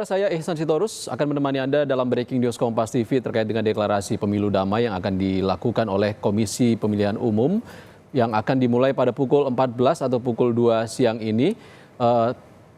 Saya Ihsan Sitorus akan menemani Anda dalam Breaking News Kompas TV terkait dengan deklarasi pemilu damai yang akan dilakukan oleh Komisi Pemilihan Umum yang akan dimulai pada pukul 14 atau pukul 2 siang ini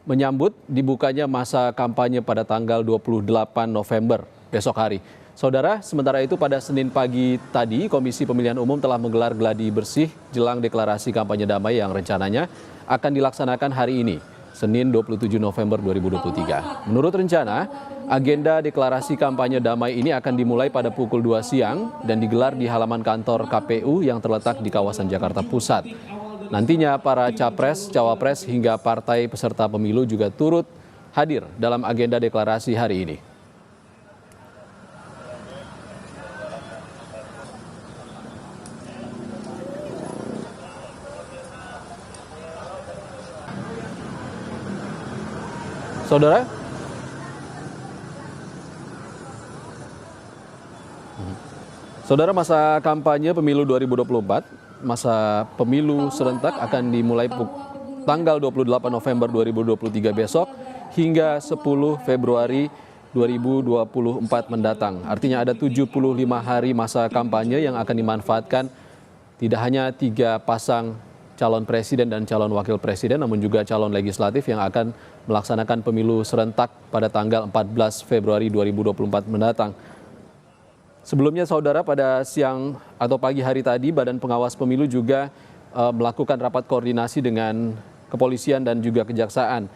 menyambut dibukanya masa kampanye pada tanggal 28 November besok hari. Saudara, sementara itu pada Senin pagi tadi Komisi Pemilihan Umum telah menggelar gladi bersih jelang deklarasi kampanye damai yang rencananya akan dilaksanakan hari ini, Senin 27 November 2023. Menurut rencana, agenda deklarasi kampanye damai ini akan dimulai pada pukul 2 siang dan digelar di halaman kantor KPU yang terletak di kawasan Jakarta Pusat. Nantinya para capres, cawapres hingga partai peserta pemilu juga turut hadir dalam agenda deklarasi hari ini. Saudara, masa kampanye pemilu 2024, masa pemilu serentak akan dimulai tanggal 28 November 2023 besok hingga 10 Februari 2024 mendatang. Artinya ada 75 hari masa kampanye yang akan dimanfaatkan tidak hanya 3 pasang calon presiden dan calon wakil presiden, namun juga calon legislatif yang akan melaksanakan pemilu serentak pada tanggal 14 Februari 2024 mendatang. Sebelumnya, saudara, pada siang atau pagi hari tadi, Badan Pengawas Pemilu juga melakukan rapat koordinasi dengan kepolisian dan juga kejaksaan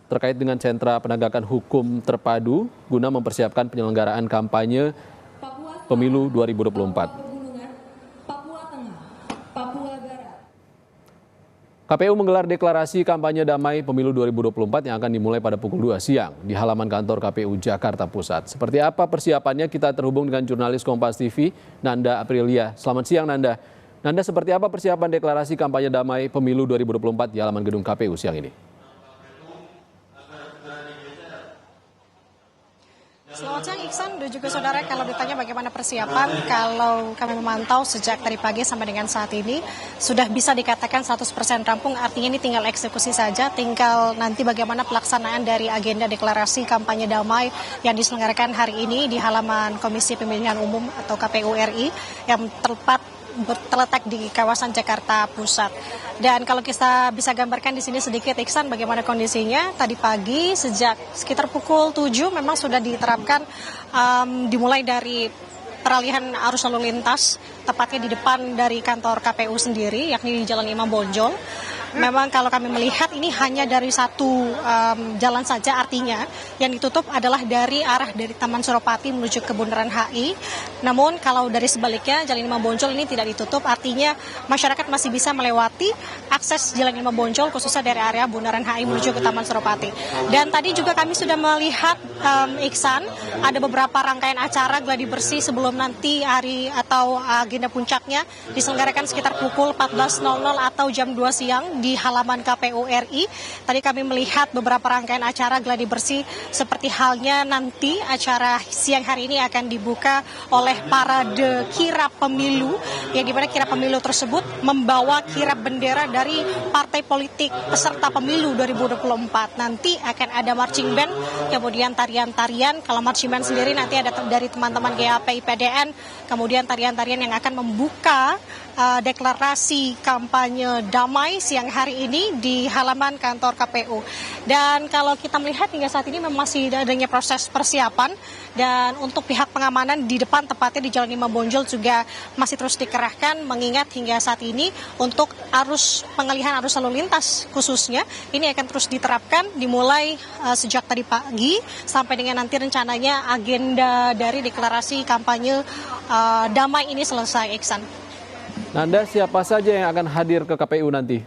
terkait dengan sentra penegakan hukum terpadu guna mempersiapkan penyelenggaraan kampanye pemilu 2024. KPU menggelar deklarasi kampanye damai pemilu 2024 yang akan dimulai pada pukul 2 siang di halaman kantor KPU Jakarta Pusat. Seperti apa persiapannya, kita terhubung dengan jurnalis Kompas TV, Nanda Aprilia. Selamat siang, Nanda. Nanda, seperti apa persiapan deklarasi kampanye damai pemilu 2024 di halaman gedung KPU siang ini? Selamat siang Iksan dan juga saudara, kalau ditanya bagaimana persiapan, kalau kami memantau sejak tadi pagi sampai dengan saat ini sudah bisa dikatakan 100% rampung, artinya ini tinggal eksekusi saja, tinggal nanti bagaimana pelaksanaan dari agenda deklarasi kampanye damai yang diselenggarakan hari ini di halaman Komisi Pemilihan Umum atau KPU RI yang terletak di kawasan Jakarta Pusat. Dan kalau kita bisa gambarkan di sini sedikit, Iksan, bagaimana kondisinya tadi pagi sejak sekitar pukul 7 memang sudah diterapkan dimulai dari peralihan arus lalu lintas tepatnya di depan dari kantor KPU sendiri, yakni di Jalan Imam Bonjol. Memang kalau kami melihat ini hanya dari satu jalan saja, artinya yang ditutup adalah dari arah dari Taman Suropati menuju ke Bundaran HI. Namun kalau dari sebaliknya Jalan Imam Bonjol ini tidak ditutup, artinya masyarakat masih bisa melewati akses Jalan Imam Bonjol khususnya dari area Bundaran HI menuju ke Taman Suropati. Dan tadi juga kami sudah melihat Iksan, ada beberapa rangkaian acara gladi bersih sebelum nanti hari atau agenda puncaknya diselenggarakan sekitar pukul 14.00 atau jam 2 siang di halaman KPU RI. Tadi kami melihat beberapa rangkaian acara gladi bersih seperti halnya nanti acara siang hari ini akan dibuka oleh parade kirap pemilu, yang dimana kirap pemilu tersebut membawa kirap bendera dari partai politik peserta pemilu 2024. Nanti akan ada marching band, kemudian tarian-tarian. Kalau marching band sendiri nanti ada dari teman-teman GAP IPDN, kemudian tarian-tarian yang akan membuka deklarasi kampanye damai siang hari ini di halaman kantor KPU. Dan kalau kita melihat hingga saat ini memang masih adanya proses persiapan, dan untuk pihak pengamanan di depan tepatnya di Jalan Imam Bonjol juga masih terus dikerahkan, mengingat hingga saat ini untuk pengalihan arus lalu lintas khususnya ini akan terus diterapkan dimulai sejak tadi pagi sampai dengan nanti rencananya agenda dari deklarasi kampanye damai ini selesai, Iksan. Nanda, siapa saja yang akan hadir ke KPU nanti?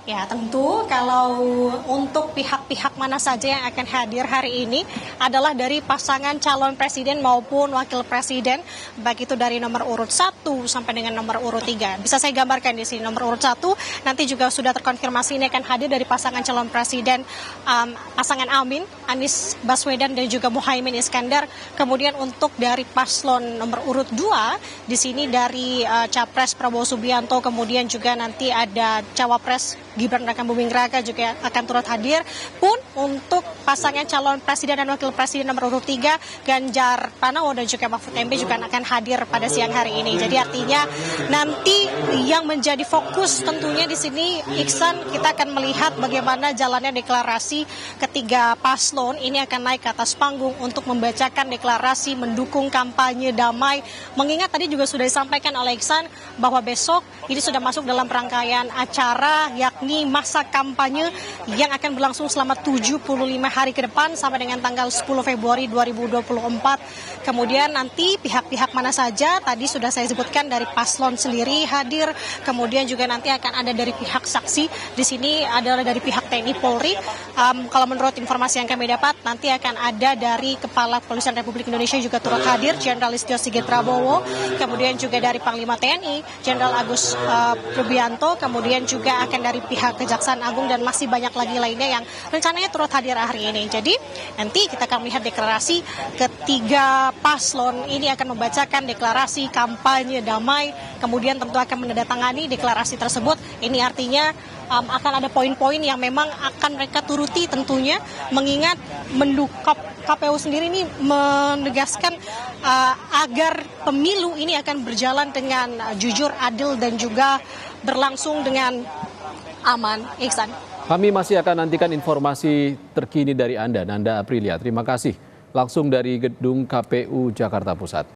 Ya, tentu kalau untuk pihak-pihak mana saja yang akan hadir hari ini adalah dari pasangan calon presiden maupun wakil presiden, baik itu dari nomor urut 1 sampai dengan nomor urut 3. Bisa saya gambarkan di sini nomor urut 1 nanti juga sudah terkonfirmasi ini akan hadir dari pasangan calon presiden pasangan Amin, Anies Baswedan dan juga Muhaimin Iskandar. Kemudian untuk dari paslon nomor urut 2 di sini dari Capres Prabowo Subianto, kemudian juga nanti ada Cawapres Gibran Raka Buming Raka juga akan turut hadir. Pun untuk pasangan calon presiden dan wakil presiden nomor urut 3 Ganjar Pranowo dan juga Mahfud MD juga akan hadir pada siang hari ini. Jadi artinya nanti yang menjadi fokus tentunya di sini Iksan, kita akan melihat bagaimana jalannya deklarasi ketiga paslon ini akan naik ke atas panggung untuk membacakan deklarasi mendukung kampanye damai. Mengingat tadi juga sudah disampaikan oleh Iksan bahwa besok ini sudah masuk dalam rangkaian acara yakni masa kampanye yang akan berlangsung selama 75 hari ke depan sampai dengan tanggal 10 Februari 2024. Kemudian nanti pihak-pihak mana saja tadi sudah saya sebutkan dari paslon sendiri hadir, kemudian juga nanti akan ada dari pihak saksi. Di sini adalah dari pihak TNI Polri. Kalau menurut informasi yang kami dapat nanti akan ada dari Kepala Kepolisian Republik Indonesia juga turut hadir, Jenderal Listio Sigit Prabowo, kemudian juga dari Panglima TNI Jenderal Agus Rubianto, kemudian juga akan dari pihak Kejaksaan Agung dan masih banyak lagi lainnya yang rencananya turut hadir hari ini. Jadi nanti kita akan melihat deklarasi ketiga paslon ini akan membacakan deklarasi kampanye damai, kemudian tentu akan menandatangani deklarasi tersebut. Ini artinya akan ada poin-poin yang memang akan mereka turuti tentunya, mengingat KPU sendiri ini menegaskan agar pemilu ini akan berjalan dengan jujur, adil dan juga berlangsung dengan aman. Iksan. Kami masih akan nantikan informasi terkini dari Anda, Nanda Aprilia. Terima kasih. Langsung dari Gedung KPU Jakarta Pusat.